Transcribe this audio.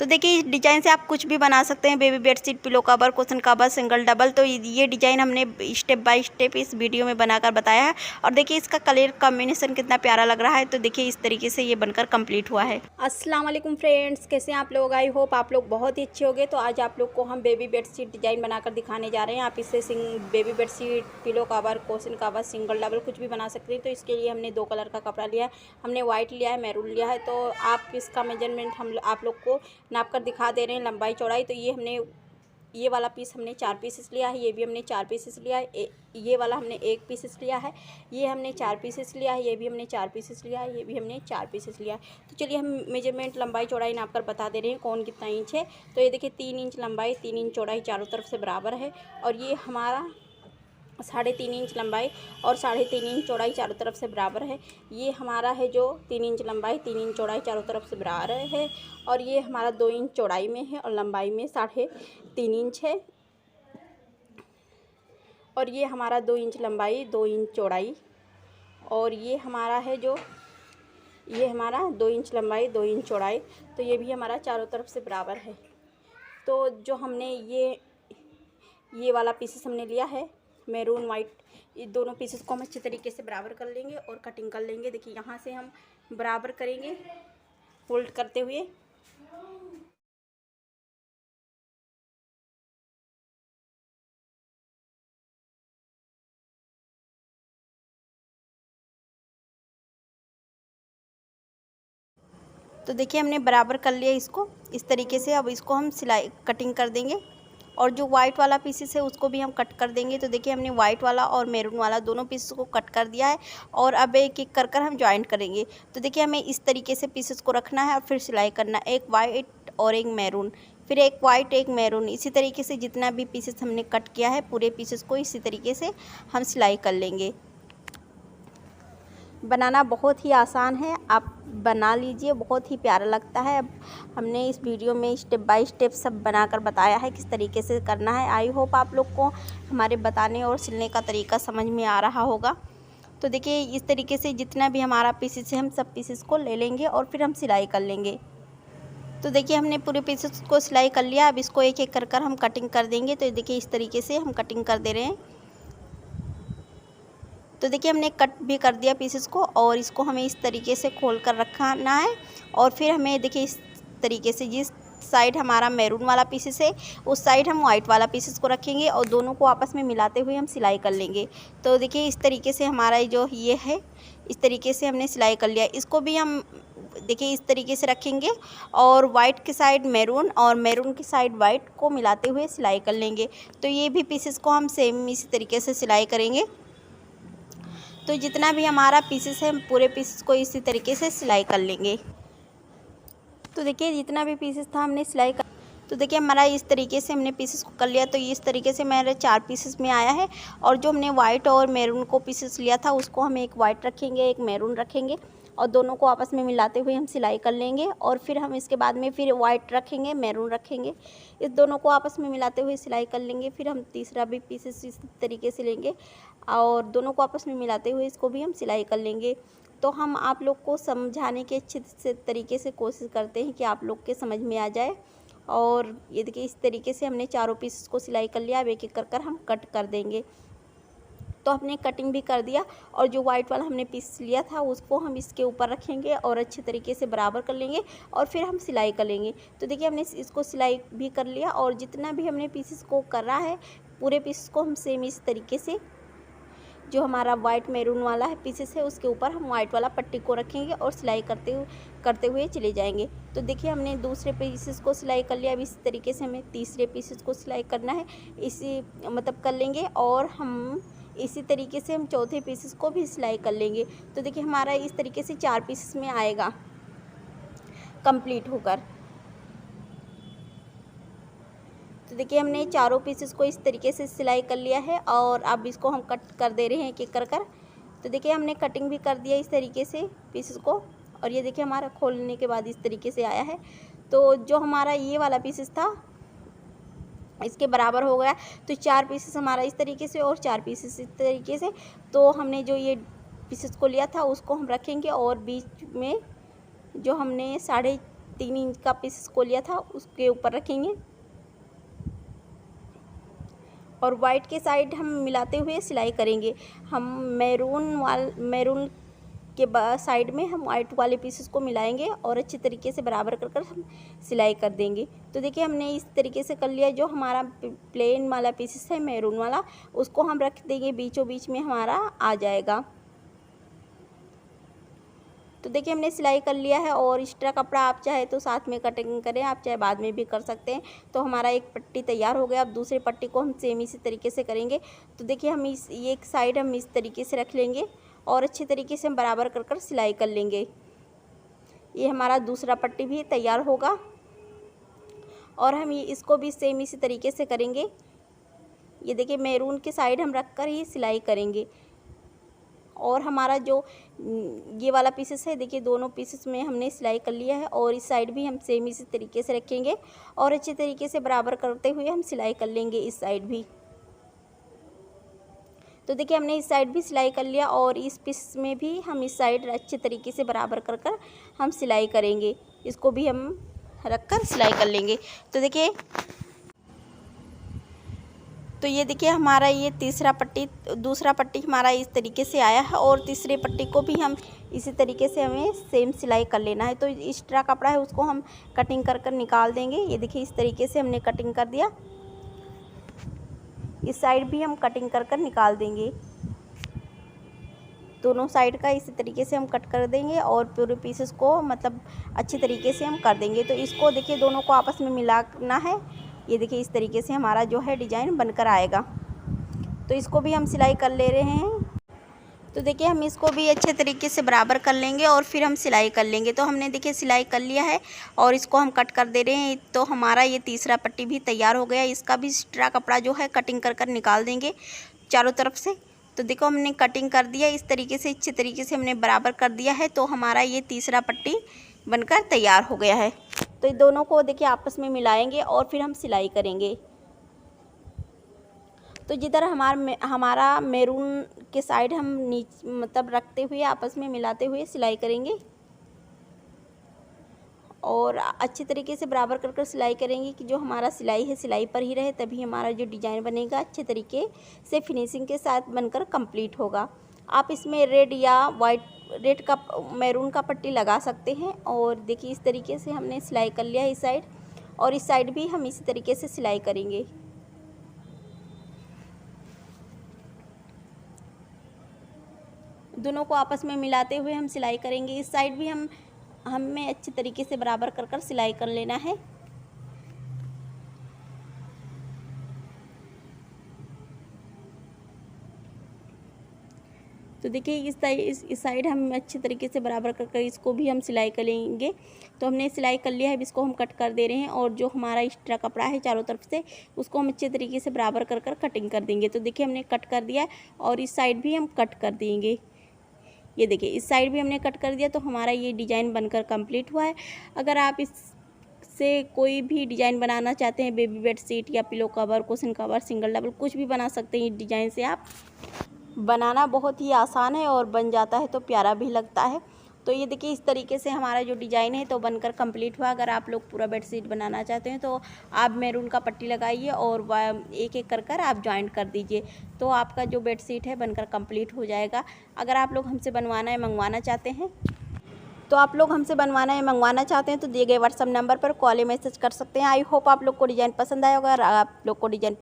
तो देखिए इस डिज़ाइन से आप कुछ भी बना सकते हैं, baby bedsheet, pillow cover, cushion cover, single double. तो ये डिज़ाइन हमने स्टेप बाय स्टेप इस वीडियो में बनाकर बताया है। और देखिए इसका कलर कॉम्बिनेशन कितना प्यारा लग रहा है। तो देखिए इस तरीके से ये बनकर कंप्लीट हुआ है। अस्सलाम वालेकुम फ्रेंड्स, कैसे हैं आप लोग? आई होप आप लोग बहुत ही अच्छे होंगे। तो आज आप लोग को हम बेबी बेडशीट डिज़ाइन बनाकर दिखाने जा रहे हैं। आप इससे baby bedsheet, pillow cover, cushion cover, single double कुछ भी बना सकते हैं। तो इसके लिए हमने 2 कलर का कपड़ा लिया है। हमने वाइट लिया है, मैरून लिया है। तो आप इसका मेजरमेंट हम आप लोग को नाप कर दिखा दे रहे हैं, लंबाई चौड़ाई। तो ये वाला पीस हमने 4 पीसेस लिया है, ये भी हमने 4 पीसेस लिया है, ये वाला हमने 1 पीसेस लिया है, ये हमने 4 पीसेस लिया है, ये भी हमने 4 पीसेस लिया है, ये भी हमने 4 पीसेस लिया है। तो चलिए हम मेजरमेंट लंबाई चौड़ाई नाप कर बता दे रहे हैं कौन कितना इंच है। तो ये देखिए 3 इंच लंबाई, 3 इंच चौड़ाई चारों तरफ से बराबर है। और ये हमारा 3.5 इंच लंबाई और 3.5 इंच चौड़ाई चारों तरफ से बराबर है। ये हमारा है जो 3 इंच लंबाई, 3 इंच चौड़ाई चारों तरफ से बराबर है। और ये हमारा 2 इंच चौड़ाई में है और लंबाई में 3.5 इंच है। और ये हमारा 2 इंच लंबाई, 2 इंच चौड़ाई। और ये हमारा है जो ये हमारा 2 इंच लंबाई, 2 इंच चौड़ाई। तो ये भी हमारा चारों तरफ से बराबर है। तो जो हमने ये वाला पीसेस हमने लिया है, मैरून वाइट, ये दोनों पीसेस को हम अच्छे तरीके से बराबर कर लेंगे और कटिंग कर लेंगे। देखिए यहाँ से हम बराबर करेंगे फोल्ड करते हुए। तो देखिए हमने बराबर कर लिया इसको इस तरीके से। अब इसको हम सिलाई कटिंग कर देंगे और जो वाइट वाला पीसेस है उसको भी हम कट कर देंगे। तो देखिए हमने वाइट वाला और मैरून वाला दोनों पीसेस को कट कर दिया है और अब एक एक कर कर हम जॉइंट करेंगे। तो देखिए हमें इस तरीके से पीसेस को रखना है और फिर सिलाई करना है, एक वाइट और एक मैरून, फिर एक वाइट एक मैरून। इसी तरीके से जितना भी पीसेस हमने कट किया है पूरे पीसेस को इसी तरीके से हम सिलाई कर लेंगे। बनाना बहुत ही आसान है, आप बना लीजिए, बहुत ही प्यारा लगता है। अब हमने इस वीडियो में स्टेप बाय स्टेप सब बनाकर बताया है किस तरीके से करना है। आई होप आप लोग को हमारे बताने और सिलने का तरीका समझ में आ रहा होगा। तो देखिए इस तरीके से जितना भी हमारा पीसेस है हम सब पीसेस को ले लेंगे और फिर हम सिलाई कर लेंगे। तो देखिए हमने पूरे पीसेस को सिलाई कर लिया। अब इसको एक एक कर कर हम कटिंग कर देंगे। तो देखिए इस तरीके से हम कटिंग कर दे रहे हैं। तो देखिए हमने कट भी कर दिया पीसेस को और इसको हमें इस तरीके से खोल कर रखना है। और फिर हमें देखिए इस तरीके से जिस साइड हमारा मैरून वाला पीसेस है उस साइड हम वाइट वाला पीसेस को रखेंगे और दोनों को आपस में मिलाते हुए हम सिलाई कर लेंगे। तो देखिए इस तरीके से हमारा जो ये है, इस तरीके से हमने सिलाई कर लिया। इसको भी हम देखिए इस तरीके से रखेंगे और वाइट की साइड मैरून और मैरून की साइड वाइट को मिलाते हुए सिलाई कर लेंगे। तो ये भी पीसेस को हम सेम इसी तरीके से सिलाई करेंगे। तो जितना भी हमारा पीसेस है पूरे पीसेस को इसी तरीके से सिलाई कर लेंगे। तो देखिए जितना भी पीसेस था हमने सिलाई कर, तो देखिए हमारा इस तरीके से हमने पीसेस को कर लिया। तो इस तरीके से मेरे 4 पीसेस में आया है। और जो हमने वाइट और मैरून को पीसेस लिया था उसको हम एक वाइट रखेंगे, एक मैरून रखेंगे और दोनों को आपस में मिलाते हुए हम सिलाई कर लेंगे। और फिर हम इसके बाद में फिर वाइट रखेंगे, मैरून रखेंगे, इस दोनों को आपस में मिलाते हुए सिलाई कर लेंगे। फिर हम तीसरा भी पीसेस इस तरीके से लेंगे और दोनों को आपस में मिलाते हुए इसको भी हम सिलाई कर लेंगे। तो हम आप लोग को समझाने के अच्छे से तरीके से कोशिश करते हैं कि आप लोग के समझ में आ जाए। और ये देखिए इस तरीके से हमने चारों पीसेस को सिलाई कर लिया। अब एक एक कर कर हम कट कर देंगे। तो हमने कटिंग भी कर दिया और जो वाइट वाला हमने पीस लिया था उसको हम इसके ऊपर रखेंगे और अच्छे तरीके से बराबर कर लेंगे और फिर हम सिलाई कर लेंगे। तो देखिए हमने इसको सिलाई भी कर लिया और जितना भी हमने पीसेस को करा है पूरे पीसेस को हम सेम इस तरीके से जो हमारा वाइट मैरून वाला है पीसेस है उसके ऊपर हम वाइट वाला पट्टी को रखेंगे और सिलाई करते हुए चले जाएंगे। तो देखिए हमने दूसरे पीसेस को सिलाई कर लिया। अब इस तरीके से हमें तीसरे पीसेस को सिलाई करना है, इसी मतलब कर लेंगे और हम इसी तरीके से हम चौथे पीसेस को भी सिलाई कर लेंगे। तो देखिए हमारा इस तरीके से 4 पीसेस में आएगा कंप्लीट होकर। तो देखिए हमने चारों पीसेस को इस तरीके से सिलाई कर लिया है और अब इसको हम कट कर दे रहे हैं एक एक कर कर। तो देखिए हमने कटिंग भी कर दिया इस तरीके से पीसेस को और ये देखिए हमारा खोलने के बाद इस तरीके से आया है। तो जो हमारा ये वाला पीसेस था इसके बराबर हो गया। तो 4 पीसेस हमारा इस तरीके से और 4 पीसेस इस तरीके से। तो हमने जो ये पीसेस को लिया था उसको हम रखेंगे और बीच में जो हमने 3 इंच का पीसेस को लिया था उसके ऊपर रखेंगे और वाइट के साइड हम मिलाते हुए सिलाई करेंगे। हम मैरून के साइड में हम वाइट वाले पीसेस को मिलाएंगे और अच्छे तरीके से बराबर कर कर हम सिलाई कर देंगे। तो देखिए हमने इस तरीके से कर लिया। जो हमारा प्लेन वाला पीसेस है मैरून वाला, उसको हम रख देंगे बीचों बीच में हमारा आ जाएगा। तो देखिए हमने सिलाई कर लिया है और एक्स्ट्रा कपड़ा आप चाहे तो साथ में कटिंग करें, आप चाहे बाद में भी कर सकते हैं। तो हमारा एक पट्टी तैयार हो गया। अब दूसरी पट्टी को हम सेम इसी तरीके से करेंगे। तो देखिए हम ये एक साइड हम इस तरीके से रख लेंगे और अच्छे तरीके से हम बराबर कर कर सिलाई कर लेंगे। ये हमारा दूसरा पट्टी भी तैयार होगा और हम इसको भी सेम इसी तरीके से करेंगे। ये देखिए मैरून के साइड हम रख कर ही सिलाई करेंगे। और हमारा जो ये वाला पीसेस है, देखिए दोनों पीसेस में हमने सिलाई कर लिया है और इस साइड भी हम सेम इसी तरीके से रखेंगे और अच्छे तरीके से बराबर करते हुए हम सिलाई कर लेंगे इस साइड भी। तो देखिए हमने इस साइड भी सिलाई कर लिया और इस पीस में भी हम इस साइड अच्छे तरीके से बराबर कर कर हम सिलाई करेंगे। इसको भी हम रख कर सिलाई कर लेंगे। तो देखिए ये देखिए हमारा ये दूसरा पट्टी हमारा इस तरीके से आया है और तीसरे पट्टी को भी हम इसी तरीके से हमें सेम सिलाई कर लेना है। तो एक्स्ट्रा कपड़ा है उसको हम कटिंग कर कर निकाल देंगे। ये देखिए इस तरीके से हमने कटिंग कर दिया। इस साइड भी हम कटिंग कर कर निकाल देंगे। दोनों साइड का इसी तरीके से हम कट कर देंगे और पूरे पीसेस को मतलब अच्छे तरीके से हम कर देंगे। तो इसको देखिए दोनों को आपस में मिलाना है। ये देखिए इस तरीके से हमारा जो है डिज़ाइन बनकर आएगा। तो इसको भी हम सिलाई कर ले रहे हैं। तो देखिए हम इसको भी अच्छे तरीके से बराबर कर लेंगे और फिर हम सिलाई कर लेंगे। तो हमने देखिए सिलाई कर लिया है और इसको हम कट कर दे रहे हैं। तो हमारा ये तीसरा पट्टी भी तैयार हो गया। इसका भी एक्स्ट्रा कपड़ा जो है कटिंग कर कर निकाल देंगे चारों तरफ से। तो देखो हमने कटिंग कर दिया इस तरीके से, अच्छे तरीके से हमने बराबर कर दिया है। तो हमारा ये तीसरा पट्टी बनकर तैयार हो गया है। तो ये दोनों को देखिए आपस में मिलाएंगे और फिर हम सिलाई करेंगे। तो जिधर हमारा मैरून के साइड हम नीचे मतलब रखते हुए आपस में मिलाते हुए सिलाई करेंगे और अच्छे तरीके से बराबर कर कर सिलाई करेंगे कि जो हमारा सिलाई है सिलाई पर ही रहे, तभी हमारा जो डिज़ाइन बनेगा अच्छे तरीके से फिनिशिंग के साथ बनकर कंप्लीट होगा। आप इसमें रेड का मैरून का पट्टी लगा सकते हैं। और देखिए इस तरीके से हमने सिलाई कर लिया है इस साइड और इस साइड भी हम इसी तरीके से सिलाई करेंगे। दोनों को आपस में मिलाते हुए हम सिलाई करेंगे। इस साइड भी हमें अच्छे तरीके से बराबर कर कर सिलाई कर लेना है। तो देखिए इस साइड हम अच्छे तरीके से बराबर कर कर इसको भी हम सिलाई कर लेंगे। तो हमने सिलाई कर लिया है, अब इसको हम कट कर दे रहे हैं और जो हमारा एक्स्ट्रा कपड़ा है चारों तरफ से उसको हम अच्छे तरीके से बराबर कर कर कटिंग कर देंगे। तो देखिए हमने कट कर दिया है और इस साइड भी हम कट कर देंगे। ये देखिए इस साइड भी हमने कट कर दिया। तो हमारा ये डिज़ाइन बनकर कंप्लीट हुआ है। अगर आप इससे कोई भी डिज़ाइन बनाना चाहते हैं, बेबी बेड शीट या pillow cover, cushion cover, single double, कुछ भी बना सकते हैं। इस डिज़ाइन से आप बनाना बहुत ही आसान है और बन जाता है तो प्यारा भी लगता है। तो ये देखिए इस तरीके से हमारा जो डिज़ाइन है तो बनकर कंप्लीट हुआ। अगर आप लोग पूरा बेडशीट बनाना चाहते हैं तो आप मैरून का पट्टी लगाइए और एक एक कर कर आप जॉइंट कर दीजिए, तो आपका जो बेडशीट है बनकर कंप्लीट हो जाएगा। अगर आप लोग हमसे बनवाना है मंगवाना चाहते हैं तो दिए गए व्हाट्सएप नंबर पर कॉल या मैसेज कर सकते हैं। आई होप आप लोग को डिज़ाइन पसंद आया होगा। अगर आप लोग को डिज़ाइन